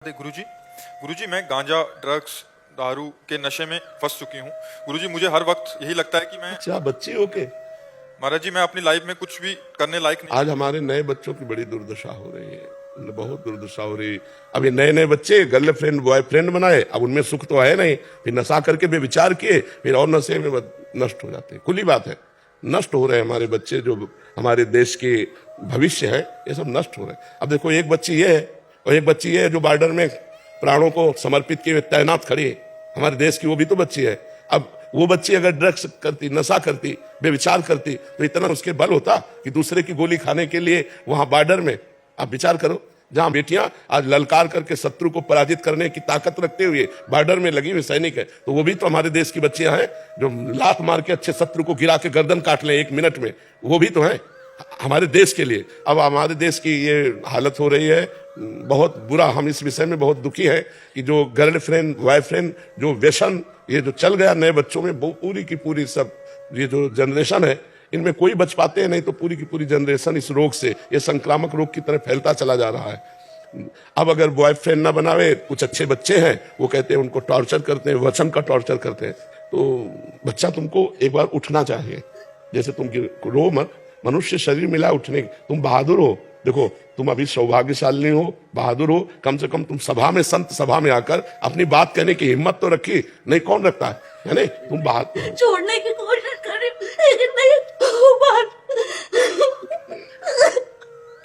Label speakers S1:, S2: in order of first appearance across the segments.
S1: गुरुजी गुरुजी मैं गांजा ड्रग्स दारू के नशे में फंस चुकी हूँ। गुरुजी मुझे हर वक्त यही लगता है कि मैं
S2: अच्छा बच्चे हो के
S1: महाराज जी मैं अपनी लाइफ में कुछ भी करने लायक नहीं।
S2: आज हमारे नए बच्चों की बड़ी दुर्दशा हो रही है, बहुत दुर्दशा हो रही है। अब ये नए नए बच्चे गर्लफ्रेंड बॉयफ्रेंड बनाए, अब उनमें सुख तो है नहीं, फिर नशा करके बेविचार किए, फिर और नशे में नष्ट हो जाते हैं। खुली बात है, नष्ट हो रहे हैं हमारे बच्चे, जो हमारे देश के भविष्य है, ये सब नष्ट हो रहे हैं। अब देखो एक बच्ची ये है और एक बच्ची ये है जो बॉर्डर में प्राणों को समर्पित किए हुए तैनात खड़ी है हमारे देश की, वो भी तो बच्ची है। अब वो बच्ची अगर ड्रग्स करती, नशा करती, बेविचार करती, तो इतना उसके बल होता कि दूसरे की गोली खाने के लिए वहां बॉर्डर में, आप विचार करो, जहां बेटियां आज ललकार करके शत्रु को पराजित करने की ताकत रखते हुए बॉर्डर में लगी हुई सैनिक है, तो वो भी तो हमारे देश की बच्चियां हैं जो लात मार के अच्छे शत्रु को गिरा के गर्दन काट लें 1 मिनट में, वो भी तो हैं हमारे देश के लिए। अब हमारे देश की ये हालत हो रही है, बहुत बुरा। हम इस विषय में बहुत दुखी है कि जो गर्लफ्रेंड बॉयफ्रेंड जो व्यसन ये जो चल गया नए बच्चों में, पूरी की पूरी सब ये जो जनरेशन है, इनमें कोई बच पाते हैं नहीं, तो पूरी की पूरी जनरेशन इस रोग से, ये संक्रामक रोग की तरह फैलता चला जा रहा है। अब अगर बॉयफ्रेंड ना बनावे, कुछ अच्छे बच्चे हैं वो कहते हैं उनको टॉर्चर करते हैं, वचन का टॉर्चर करते हैं, तो बच्चा तुमको एक बार उठना चाहिए। जैसे तुम रो मत, मनुष्य शरीर मिला उठने, तुम बहादुर हो। देखो तुम अभी सौभाग्यशाली हो, बहादुर हो, कम से कम तुम सभा में, संत सभा में आकर अपनी बात कहने की हिम्मत तो रखी, नहीं कौन रखता है नहीं? तुम बहादुर
S3: छोड़ने की कोशिश करें लेकिन नहीं हो बात।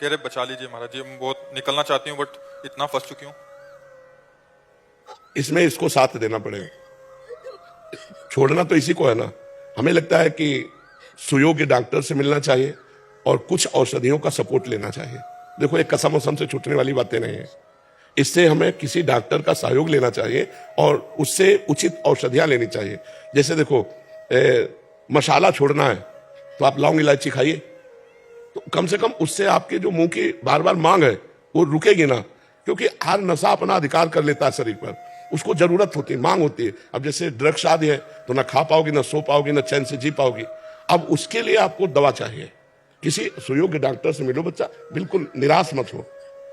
S1: कह रहे बचा लीजिए महाराज जी, मैं बहुत निकलना चाहती हूँ बट इतना फंस चुकी हूँ।
S2: इसमें इसको साथ देना पड़ेगा, छोड़ना तो इसी को है ना। हमें लगता है कि सुयोग्य डॉक्टर से मिलना चाहिए और कुछ औषधियों का सपोर्ट लेना चाहिए। देखो एक कसम वसम से छूटने वाली बातें नहीं है, इससे हमें किसी डॉक्टर का सहयोग लेना चाहिए और उससे उचित औषधियां लेनी चाहिए। जैसे देखो मसाला छोड़ना है तो आप लौंग इलायची खाइए, तो कम से कम उससे आपके जो मुंह की बार बार मांग है वो रुकेगी ना, क्योंकि हर नशा अपना अधिकार कर लेता है शरीर पर, उसको जरूरत होती है, मांग होती है। अब जैसे ड्रग्स आदि है तो ना खा पाओगी, ना सो पाओगी, ना चैन से जी पाओगी। अब उसके लिए आपको दवा चाहिए, किसी सुयोग्य डॉक्टर से मिलो। बच्चा बिल्कुल निराश मत हो,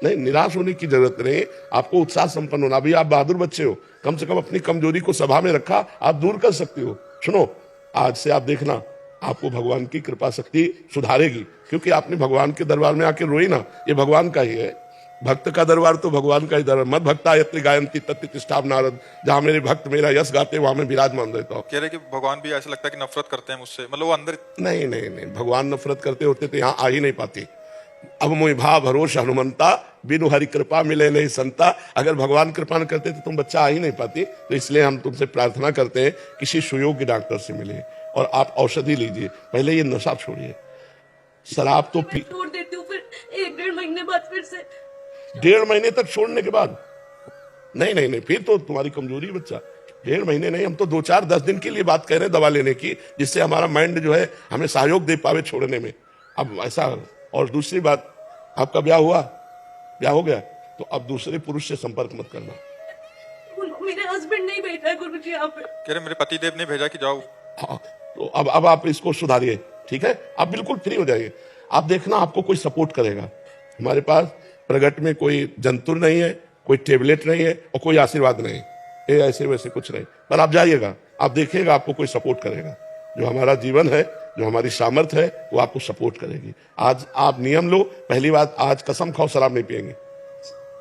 S2: नहीं निराश होने की जरूरत नहीं, आपको उत्साह संपन्न होना। अभी आप बहादुर बच्चे हो, कम से कम अपनी कमजोरी को सभा में रखा, आप दूर कर सकती हो। सुनो, आज से आप देखना आपको भगवान की कृपा शक्ति सुधारेगी, क्योंकि आपने भगवान के दरबार में आके रोई ना, ये भगवान का ही है। भक्त का दरबार तो भगवान का ही दरबार। मत भक्ता यत्र गायंती तत्ति तिष्ठाव नारद, जहां मेरे भक्त मेरा यश गाते वहां मैं विराजमान रहता हूँ।
S1: कह रहे कि भगवान भी ऐसा लगता है कि नफरत करते हैं मुझसे, मतलब वो अंदर
S2: नहीं नहीं नहीं, भगवान नफरत करते होते तो यहाँ आ ही नहीं पाती। अब मोहि भाव भरोस हनुमंता, बिनु हरि कृपा मिले नहीं संता। अगर भगवान कृपा न करते तो तुम बच्चा आ ही नहीं पाती। तो इसलिए हम तुमसे प्रार्थना करते हैं किसी सुयोग्य डॉक्टर से मिले और आप औषधि लीजिए। पहले ये नशा छोड़िए, शराब तो
S3: छोड़ देती हूँ, फिर 1-1.5 महीने बाद फिर से
S2: 1.5 महीने तक छोड़ने के बाद नहीं नहीं नहीं, फिर तो तुम्हारी कमजोरी बच्चा। 1.5 महीने नहीं, हम तो 2-4-10 दिन के लिए बात कर रहे हैं दवा लेने की, जिससे हमारा माइंड जो है हमें सहयोग दे पावे छोड़ने में। अब ऐसा, और दूसरी बात, आपका ब्याह हुआ, ब्याह हो गया, तो अब दूसरे पुरुष से संपर्क मत करना।
S3: मेरे हस्बैंड नहीं बैठा है गुरुजी यहाँ पे।
S1: कह रहे मेरे पति देव ने भेजा कि जाओ।
S2: हाँ, तो अब आप इसको सुधारिए, ठीक है? आप बिल्कुल फ्री हो जाइए। आप देखना आपको कोई सपोर्ट करेगा। हमारे पास प्रगट में कोई जंतुर नहीं है, कोई टेबलेट नहीं है और कोई आशीर्वाद नहीं, ये ऐसे वैसे कुछ नहीं। पर आप जाइएगा, आप देखिएगा आपको कोई सपोर्ट करेगा। जो हमारा जीवन है, जो हमारी सामर्थ्य है, वो आपको सपोर्ट करेगी। आज आप नियम लो, पहली बात, आज कसम खाओ शराब नहीं पिएंगे।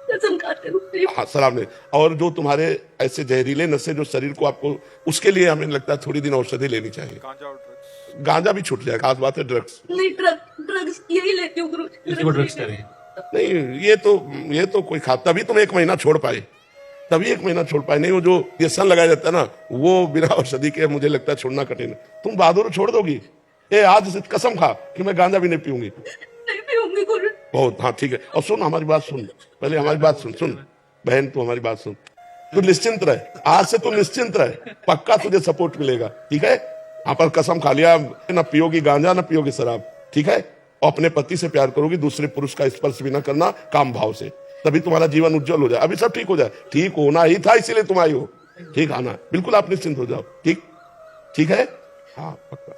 S3: कसम खाते हो?
S2: हाँ, शराब नहीं। और जो तुम्हारे ऐसे जहरीले नशे जो शरीर को आपको, उसके लिए हमें लगता है थोड़ी दिन औषधि लेनी चाहिए।
S1: गांजा और ड्रग्स,
S2: गांजा भी छूट जाएगा, खास बात है ड्रग्स
S3: नहीं, ड्रग्स यही लेती हूँ गुरुजी।
S4: ड्रग्स करें
S2: नहीं। ये तो कोई खा, तभी तुम 1 महीना छोड़ पाए, तभी 1 महीना छोड़ पाए। नहीं वो जो व्यसन लगाया जाता है ना, वो बिना औषधि के मुझे लगता है छोड़ना कठिन है। तुम बहादुर छोड़ दोगी? आज से कसम खा कि मैं गांजा भी नहीं पीऊंगी।
S3: नहीं पीऊंगी गुरुजी।
S2: बहुत, हाँ ठीक है। और सुन हमारी बात सुन, पहले हमारी बात सुन बहन, तू हमारी बात सुन। तू निश्चिंत रहे, आज से तू निश्चिंत रहे, पक्का तुझे सपोर्ट मिलेगा, ठीक है? यहाँ पर कसम खा लिया, ना पियोगी गांजा ना पियोगी शराब, ठीक है? और अपने पति से प्यार करोगी, दूसरे पुरुष का स्पर्श भी ना करना, काम भाव से, तभी तुम्हारा जीवन उज्जवल हो जाए। अभी सब ठीक हो जाए, ठीक होना ही था इसीलिए तुम आई हो, ठीक आना, बिल्कुल आप निश्चिंत हो जाओ। ठीक है? हाँ पक्का।